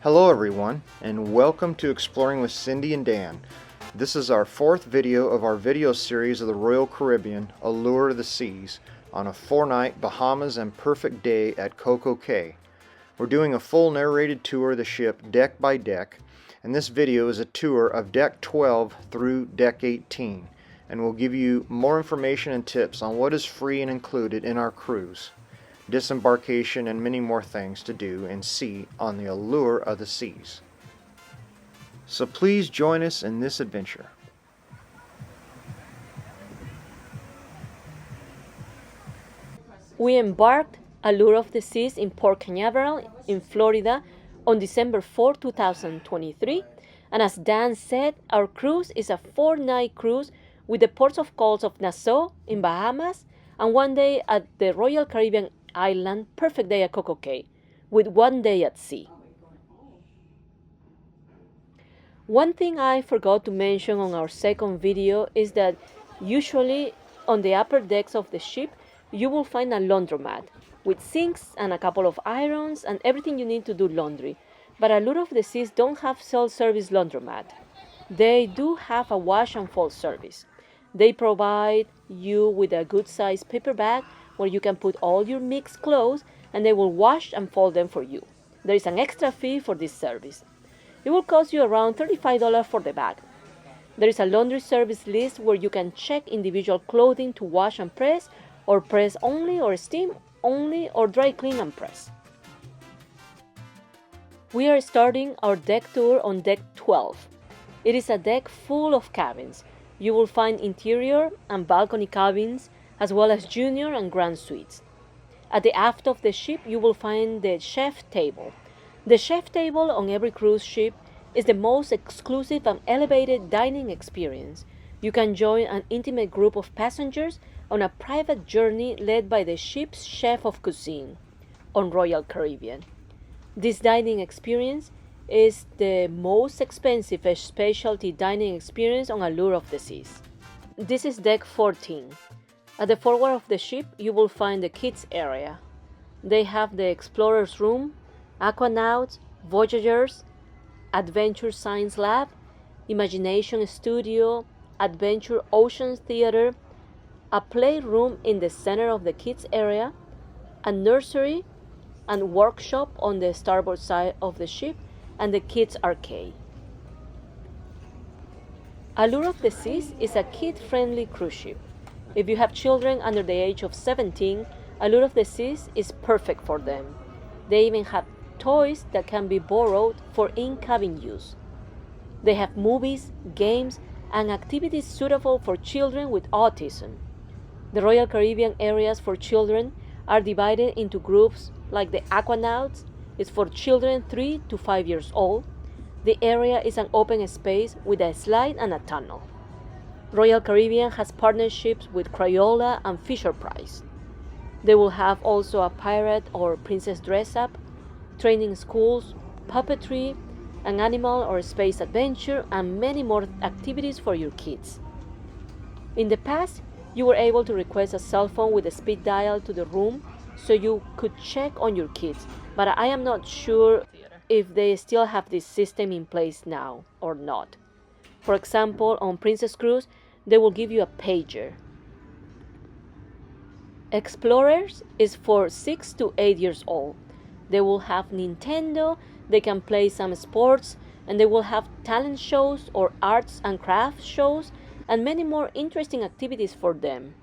Hello everyone, and welcome to Exploring with Cindy and Dan. This is our fourth video of our video series of the Royal Caribbean, Allure of the Seas, on a 4-night Bahamas and perfect day at Coco Cay. We're doing a full narrated tour of the ship deck by deck, and this video is a tour of deck 12 through deck 18, and we'll give you more information and tips on what is free and included in our cruise, disembarkation, and many more things to do and see on the Allure of the Seas. So please join us in this adventure. We embarked Allure of the Seas in Port Canaveral in Florida on December 4, 2023, and as Dan said, our cruise is a 4-night cruise with the ports of calls of Nassau in Bahamas and 1 day at the Royal Caribbean island, perfect day at Coco Cay, with 1 day at sea. One thing I forgot to mention on our second video is that usually on the upper decks of the ship you will find a laundromat with sinks and a couple of irons and everything you need to do laundry. But Allure of the Seas don't have self-service laundromat. They do have a wash and fold service. They provide you with a good sized paper bag where you can put all your mixed clothes and they will wash and fold them for you. There is an extra fee for this service. It will cost you around $35 for the bag. There is a laundry service list where you can check individual clothing to wash and press, or press only, or steam only, or dry clean and press. We are starting our deck tour on deck 12. It is a deck full of cabins. You will find interior and balcony cabins, as well as junior and grand suites. At the aft of the ship, you will find the chef table. The chef table on every cruise ship is the most exclusive and elevated dining experience. You can join an intimate group of passengers on a private journey led by the ship's chef of cuisine on Royal Caribbean. This dining experience is the most expensive specialty dining experience on Allure of the Seas. This is deck 14. At the forward of the ship, you will find the kids area. They have the explorer's room, aquanauts, voyagers, adventure science lab, imagination studio, adventure ocean theater, a playroom in the center of the kids area, a nursery and workshop on the starboard side of the ship, and the kids arcade. Allure of the Seas is a kid-friendly cruise ship. If you have children under the age of 17, Allure of the Seas is perfect for them. They even have toys that can be borrowed for in-cabin use. They have movies, games, and activities suitable for children with autism. The Royal Caribbean areas for children are divided into groups like the Aquanauts is for children 3 to 5 years old. The area is an open space with a slide and a tunnel. Royal Caribbean has partnerships with Crayola and Fisher-Price. They will have also a pirate or princess dress-up, training schools, puppetry, an animal or space adventure, and many more activities for your kids. In the past, you were able to request a cell phone with a speed dial to the room so you could check on your kids, but I am not sure if they still have this system in place now or not. For example, on Princess Cruise, they will give you a pager. Explorers is for 6 to 8 years old. They will have Nintendo, they can play some sports, and they will have talent shows or arts and crafts shows, and many more interesting activities for them.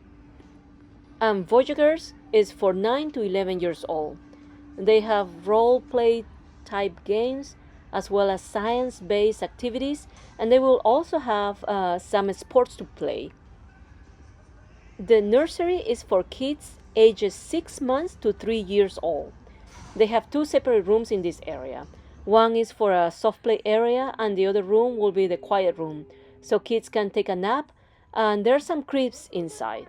And Voyagers is for 9 to 11 years old. They have role-play type games, as well as science-based activities, and they will also have some sports to play. The nursery is for kids ages 6 months to 3 years old. They have 2 separate rooms in this area. One is for a soft play area, and the other room will be the quiet room, so kids can take a nap, and there are some cribs inside.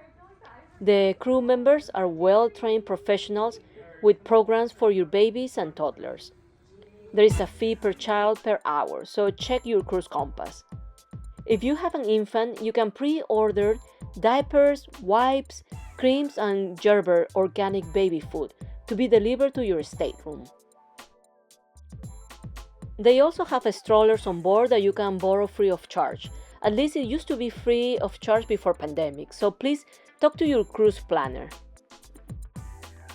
The crew members are well-trained professionals with programs for your babies and toddlers. There is a fee per child per hour, so check your cruise compass. If you have an infant, you can pre-order diapers, wipes, creams, and Gerber organic baby food to be delivered to your stateroom. They also have strollers on board that you can borrow free of charge. At least it used to be free of charge before pandemic, so please talk to your cruise planner.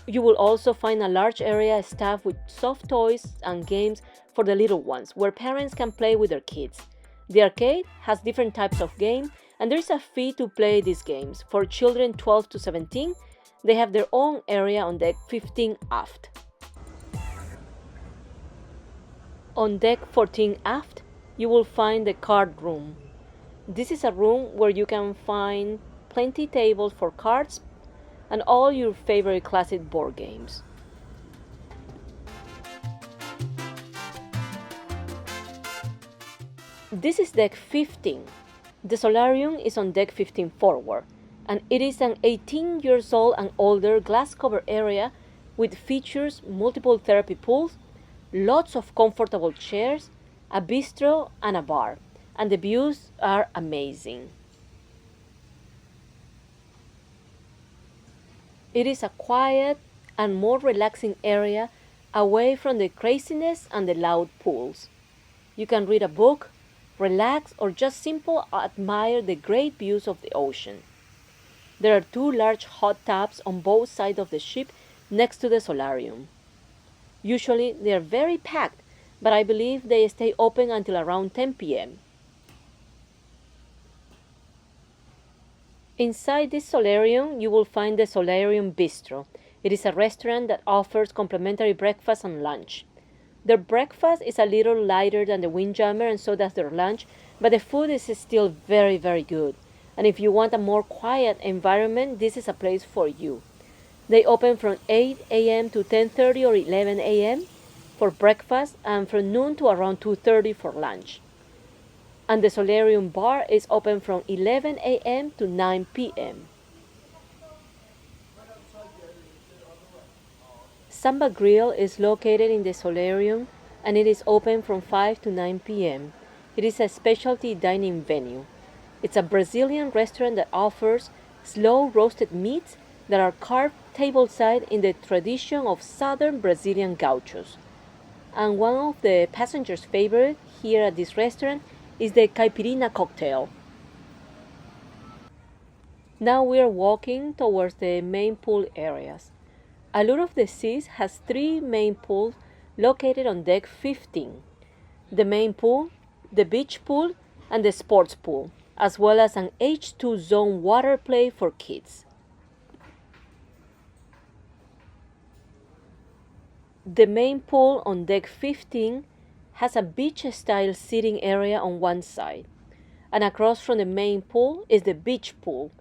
You will also find a large area staffed with soft toys and games for the little ones, where parents can play with their kids. The arcade has different types of games, and there is a fee to play these games. For children 12 to 17, they have their own area on deck 15 aft. On deck 14 aft, you will find the card room. This is a room where you can find plenty tables for cards and all your favorite classic board games. This is deck 15. The solarium is on deck 15 forward, and it is an 18 years old and older glass cover area with features multiple therapy pools, lots of comfortable chairs, a bistro and a bar, and the views are amazing. It is a quiet and more relaxing area away from the craziness and the loud pools. You can read a book, relax, or just simply admire the great views of the ocean. There are 2 large hot tubs on both sides of the ship next to the solarium. Usually they are very packed, but I believe they stay open until around 10 p.m. Inside this solarium, you will find the Solarium Bistro. It is a restaurant that offers complimentary breakfast and lunch. Their breakfast is a little lighter than the Windjammer, and so does their lunch, but the food is still very, very good. And if you want a more quiet environment, this is a place for you. They open from 8 a.m. to 10:30 or 11 a.m. for breakfast and from noon to around 2:30 for lunch. And the Solarium Bar is open from 11 a.m. to 9 p.m. Samba Grill is located in the solarium and it is open from 5 to 9 p.m. It is a specialty dining venue. It's a Brazilian restaurant that offers slow roasted meats that are carved tableside in the tradition of southern Brazilian gauchos. And one of the passengers' favorite here at this restaurant is the caipirinha cocktail. Now we are walking towards the main pool areas. Allure of the Seas has 3 main pools located on deck 15. The main pool, the beach pool, and the sports pool, as well as an H2 zone water play for kids. The main pool on deck 15 has a beach-style seating area on one side, and across from the main pool is the beach pool,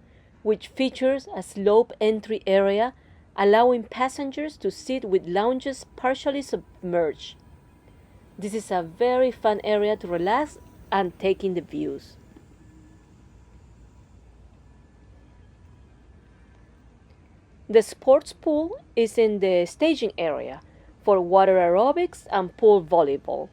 which features a slope entry area allowing passengers to sit with lounges partially submerged. This is a very fun area to relax and take in the views. The sports pool is in the staging area for water aerobics and pool volleyball.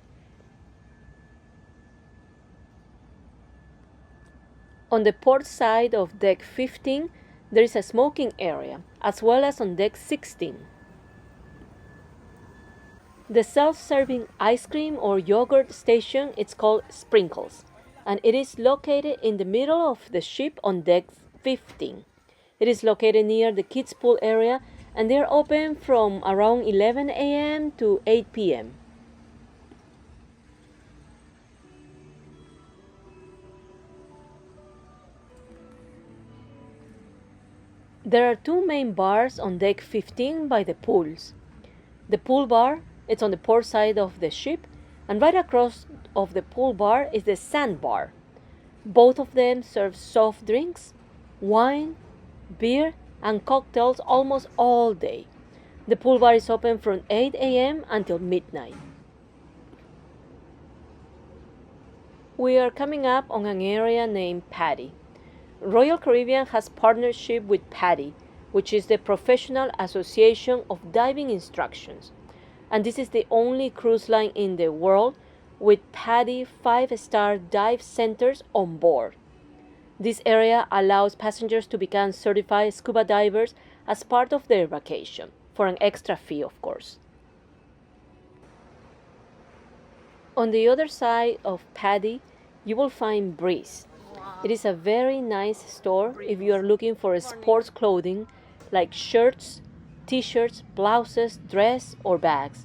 On the port side of deck 15, there is a smoking area, as well as on deck 16. The self-serving ice cream or yogurt station is called Sprinkles, and it is located in the middle of the ship on deck 15. It is located near the kids' pool area, and they are open from around 11 a.m. to 8 p.m. There are 2 main bars on deck 15 by the pools. The pool bar is on the port side of the ship, and right across of the pool bar is the sand bar. Both of them serve soft drinks, wine, beer, and cocktails almost all day. The pool bar is open from 8 a.m. until midnight. We are coming up on an area named Patty. Royal Caribbean has partnership with PADI, which is the Professional Association of Diving Instructions, and this is the only cruise line in the world with PADI 5-star dive centers on board. This area allows passengers to become certified scuba divers as part of their vacation, for an extra fee, of course. On the other side of Paddy, you will find Breeze. It is a very nice store if you are looking for sports clothing like shirts, t-shirts, blouses, dress or bags,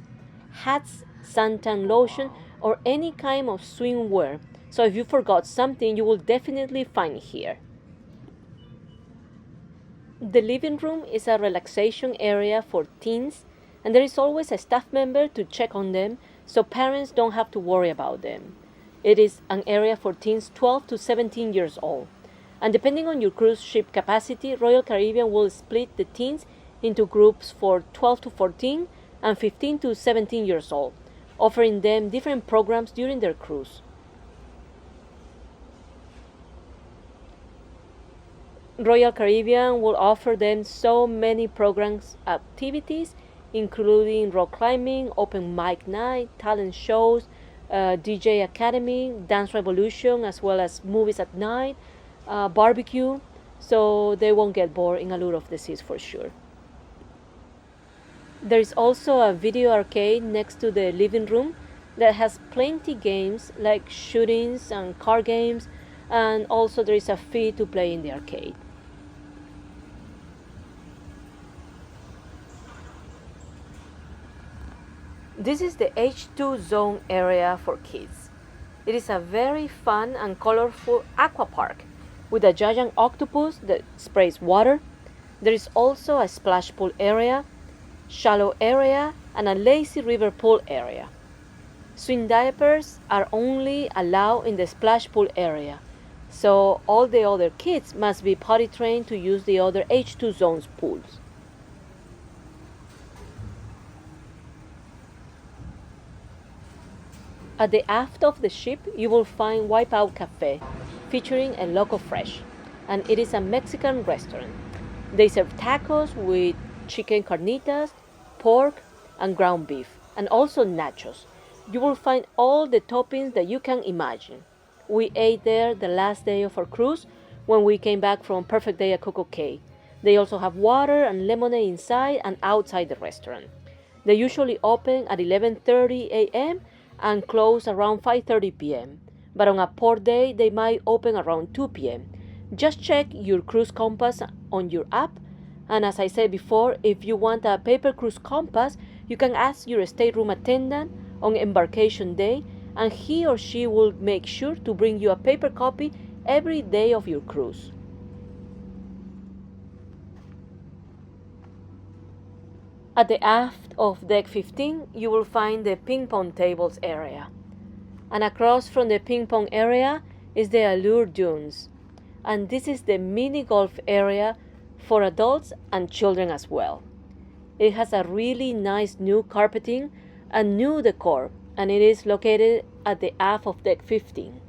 hats, suntan lotion, or any kind of swimwear. So if you forgot something, you will definitely find it here. The living room is a relaxation area for teens, and there is always a staff member to check on them so parents don't have to worry about them. It is an area for teens 12 to 17 years old. And depending on your cruise ship capacity, Royal Caribbean will split the teens into groups for 12 to 14 and 15 to 17 years old, offering them different programs during their cruise. Royal Caribbean will offer them so many programs, activities, including rock climbing, open mic night, talent shows, DJ Academy, Dance Revolution, as well as movies at night, barbecue, so they won't get bored in Allure of the Seas for sure. There is also a video arcade next to the living room that has plenty games like shootings and car games, and also there is a fee to play in the arcade. This is the H2 zone area for kids. It is a very fun and colorful aqua park with a giant octopus that sprays water. There is also a splash pool area, shallow area, and a lazy river pool area. Swim diapers are only allowed in the splash pool area, so all the other kids must be potty trained to use the other H2 zones pools. At the aft of the ship, you will find Wipeout Cafe, featuring a Loco Fresh, and it is a Mexican restaurant. They serve tacos with chicken carnitas, pork, and ground beef, and also nachos. You will find all the toppings that you can imagine. We ate there the last day of our cruise when we came back from Perfect Day at Coco Cay. They also have water and lemonade inside and outside the restaurant. They usually open at 11:30 a.m. and close around 5:30 p.m. But on a port day, they might open around 2 p.m. Just check your cruise compass on your app. And as I said before, if you want a paper cruise compass, you can ask your stateroom attendant on embarkation day, and he or she will make sure to bring you a paper copy every day of your cruise. At the aft of deck 15, you will find the ping pong tables area. And across from the ping pong area is the Allure Dunes. And this is the mini golf area for adults and children as well. It has a really nice new carpeting and new decor, and it is located at the aft of deck 15.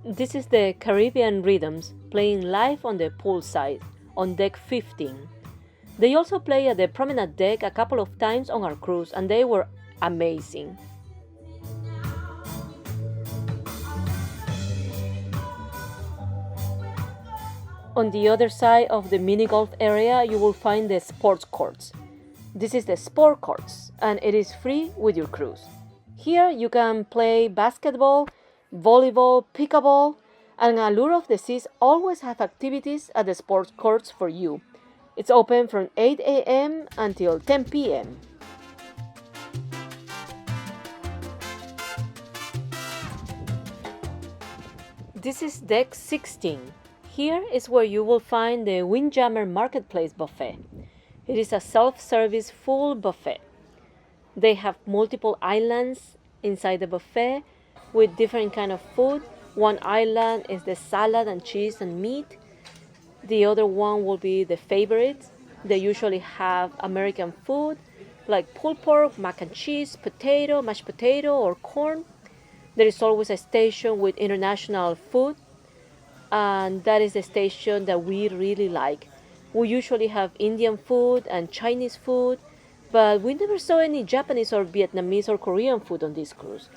This is the Caribbean Rhythms playing live on the poolside on deck 15. They also play at the promenade deck a couple of times on our cruise, and they were amazing. On the other side of the mini golf area, you will find the sports courts. This is the sport courts, and it is free with your cruise. Here you can play basketball, volleyball, pickleball, and Allure of the Seas always have activities at the sports courts for you. It's open from 8 a.m. until 10 p.m. This is deck 16. Here is where you will find the Windjammer Marketplace buffet. It is a self-service full buffet. They have multiple islands inside the buffet with different kind of food. One island is the salad and cheese and meat. The other one will be the favorites. They usually have American food like pulled pork, mac and cheese, potato, mashed potato, or corn. There is always a station with international food, and that is the station that we really like. We usually have Indian food and Chinese food, but we never saw any Japanese or Vietnamese or Korean food on this cruise.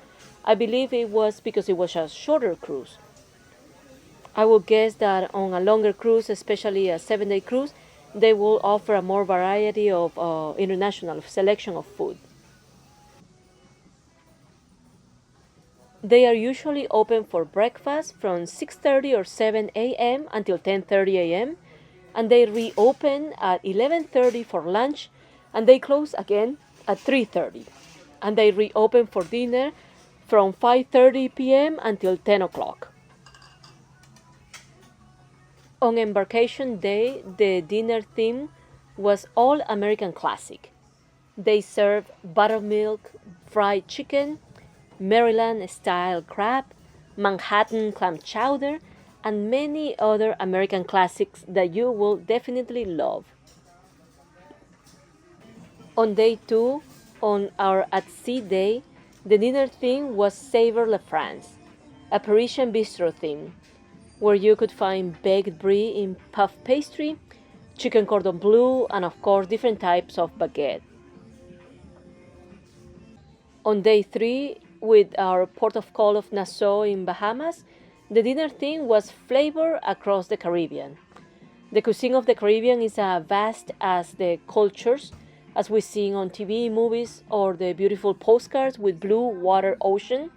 I believe it was because it was a shorter cruise. I will guess that on a longer cruise, especially a 7-day cruise, they will offer a more variety of international selection of food. They are usually open for breakfast from 6:30 or 7 a.m. until 10:30 a.m. and they reopen at 11:30 for lunch and they close again at 3:30 and they reopen for dinner from 5:30 p.m. until 10 o'clock. On embarkation day, the dinner theme was all American classic. They served buttermilk fried chicken, Maryland-style crab, Manhattan clam chowder, and many other American classics that you will definitely love. On day 2, on our at-sea day, the dinner theme was Savor la France, a Parisian bistro theme, where you could find baked brie in puff pastry, chicken cordon bleu, and of course different types of baguette. On day 3, with our port of call of Nassau in Bahamas, the dinner theme was Flavor Across the Caribbean. The cuisine of the Caribbean is as vast as the cultures as we see on TV, movies, or the beautiful postcards with blue water ocean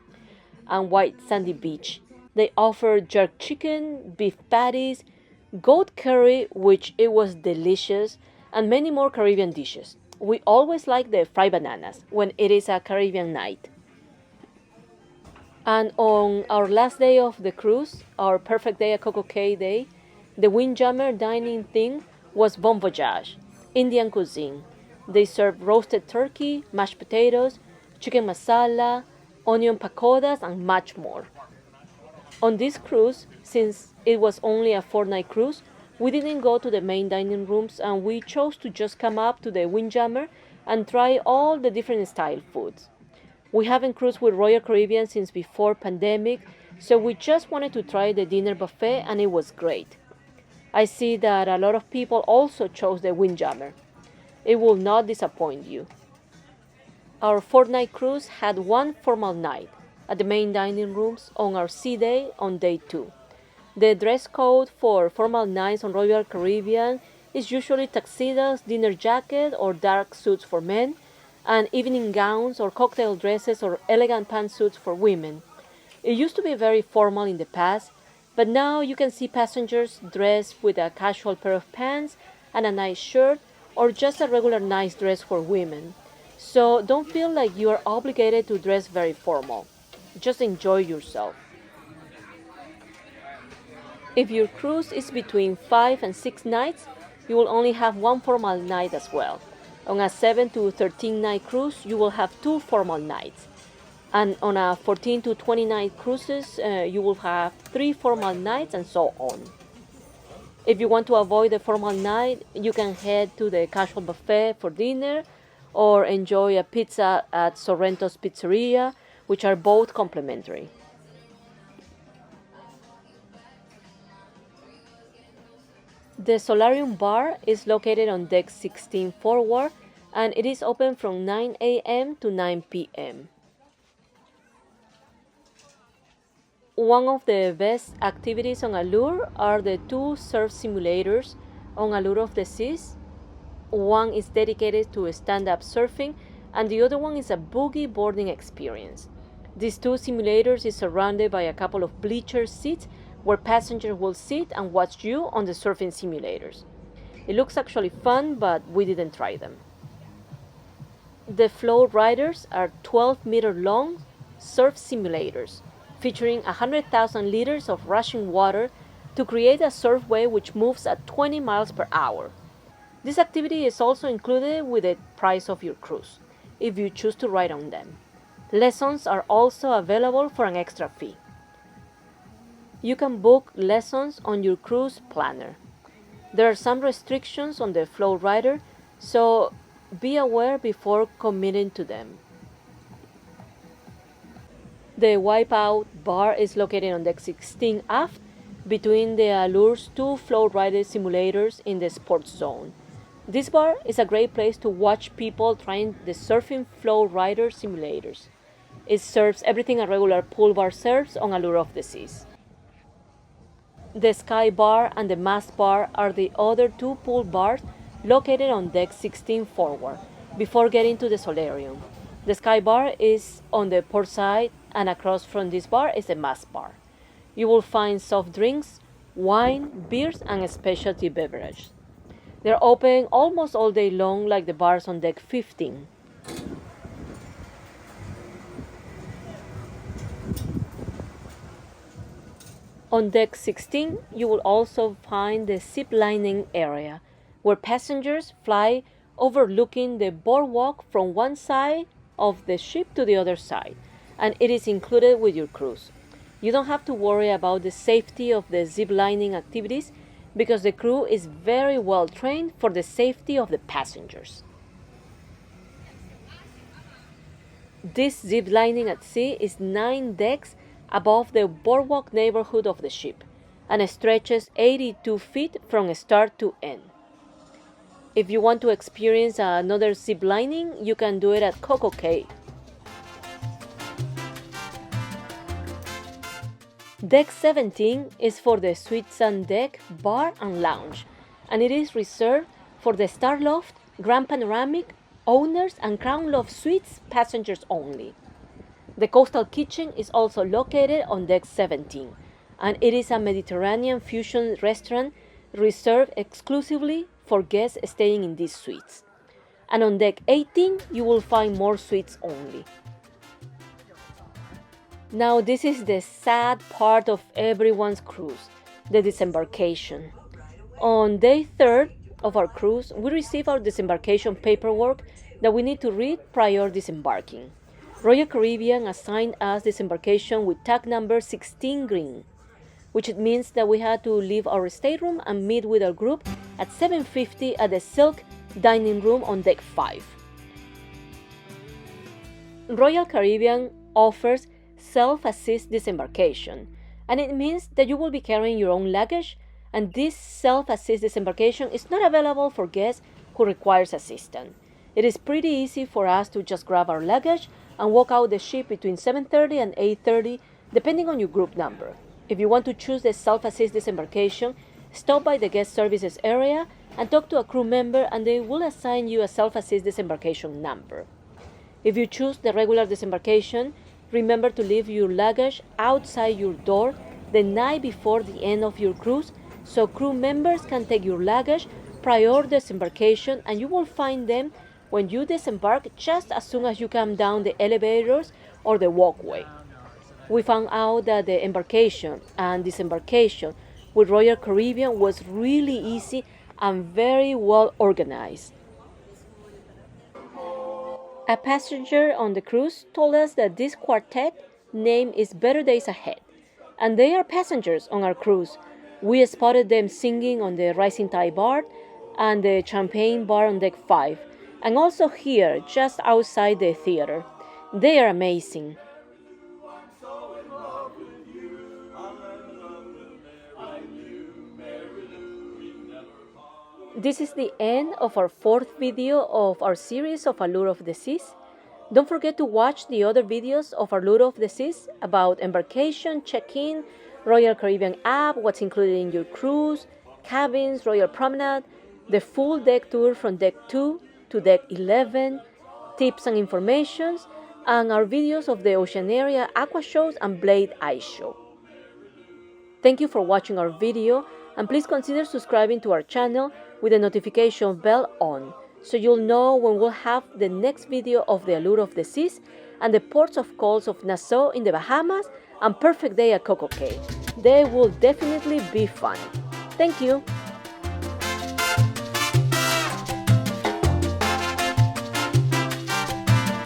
and white sandy beach. They offer jerk chicken, beef patties, goat curry, which it was delicious, and many more Caribbean dishes. We always like the fried bananas when it is a Caribbean night. And on our last day of the cruise, our perfect day, a Coco Cay day, the Windjammer dining thing was Bon Voyage, Indian cuisine. They served roasted turkey, mashed potatoes, chicken masala, onion pakodas, and much more. On this cruise, since it was only a 4-night cruise, we didn't go to the main dining rooms and we chose to just come up to the Windjammer and try all the different style foods. We haven't cruised with Royal Caribbean since before pandemic, so we just wanted to try the dinner buffet and it was great. I see that a lot of people also chose the Windjammer. It will not disappoint you. Our 4-night cruise had one formal night at the main dining rooms on our sea day on day 2. The dress code for formal nights on Royal Caribbean is usually tuxedos, dinner jacket, or dark suits for men, and evening gowns or cocktail dresses or elegant pantsuits for women. It used to be very formal in the past, but now you can see passengers dressed with a casual pair of pants and a nice shirt, or just a regular nice dress for women. So don't feel like you are obligated to dress very formal. Just enjoy yourself. If your cruise is between 5 and 6 nights, you will only have one formal night as well. On a 7 to 13 night cruise, you will have 2 formal nights. And on a 14 to 20 night cruises, you will have 3 formal nights and so on. If you want to avoid the formal night, you can head to the casual buffet for dinner or enjoy a pizza at Sorrento's Pizzeria, which are both complimentary. The Solarium Bar is located on deck 16 forward and it is open from 9 a.m. to 9 p.m. One of the best activities on Allure are the 2 surf simulators on Allure of the Seas. One is dedicated to stand-up surfing and the other one is a boogie boarding experience. These 2 simulators is surrounded by a couple of bleacher seats where passengers will sit and watch you on the surfing simulators. It looks actually fun, but we didn't try them. The float riders are 12-meter long surf simulators featuring 100,000 liters of rushing water to create a surf wave which moves at 20 miles per hour. This activity is also included with the price of your cruise, if you choose to ride on them. Lessons are also available for an extra fee. You can book lessons on your cruise planner. There are some restrictions on the float rider, so be aware before committing to them. The Wipeout Bar is located on deck 16 aft between the Allure's 2 float rider simulators in the sports zone. This bar is a great place to watch people trying the surfing float rider simulators. It serves everything a regular pool bar serves on Allure of the Seas. The Sky Bar and the Mast Bar are the other two pool bars located on deck 16 forward, before getting to the solarium. The Sky Bar is on the port side, and across from this bar is the Mast Bar. You will find soft drinks, wine, beers, and specialty beverages. They're open almost all day long, like the bars on deck 15. On deck 16, you will also find the zip lining area, where passengers fly overlooking the boardwalk from one side of the ship to the other side, and it is included with your cruise. You don't have to worry about the safety of the zip lining activities because the crew is very well trained for the safety of the passengers. This zip lining at sea is 9 decks above the boardwalk neighborhood of the ship, and it stretches 82 feet from start to end. If you want to experience another zip lining, you can do it at Coco Cay. Deck 17 is for the Suites on Deck Bar and Lounge, and it is reserved for the Star Loft, Grand Panoramic, Owners, and Crown Loft Suites passengers only. The Coastal Kitchen is also located on Deck 17, and it is a Mediterranean fusion restaurant reserved exclusively for guests staying in these suites. And on Deck 18, you will find more suites only. Now this is the sad part of everyone's cruise, the disembarkation. On day 3rd of our cruise, we receive our disembarkation paperwork that we need to read prior disembarking. Royal Caribbean assigned us disembarkation with tag number 16 green, which means that we had to leave our stateroom and meet with our group at 7:50 at the Silk dining room on deck 5. Royal Caribbean offers self-assist disembarkation, and it means that you will be carrying your own luggage, and this self-assist disembarkation is not available for guests who requires assistance. It is pretty easy for us to just grab our luggage and walk out the ship between 7:30 and 8:30, depending on your group number. If you want to choose the self-assist disembarkation, stop by the guest services area and talk to a crew member, and they will assign you a self-assist disembarkation number. If you choose the regular disembarkation, remember to leave your luggage outside your door the night before the end of your cruise, so crew members can take your luggage prior disembarkation, and you will find them when you disembark just as soon as you come down the elevators or the walkway. We found out that the embarkation and disembarkation with Royal Caribbean was really easy and very well organized. A passenger on the cruise told us that this quartet name is Better Days Ahead, and they are passengers on our cruise. We spotted them singing on the Rising Tide Bar and the Champagne Bar on deck 5, and also here, just outside the theater. They are amazing. This is the end of our 4th video of our series of Allure of the Seas. Don't forget to watch the other videos of Allure of the Seas about embarkation, check-in, Royal Caribbean app, what's included in your cruise, cabins, Royal Promenade, the full deck tour from deck 2 to deck 11, tips and informations, and our videos of the Oceanaria Aqua Shows and Blade Ice Show. Thank you for watching our video, and please consider subscribing to our channel with the notification bell on, so you'll know when we'll have the next video of the Allure of the Seas and the ports of calls of Nassau in the Bahamas and Perfect Day at Coco Cay. They will definitely be fun. Thank you.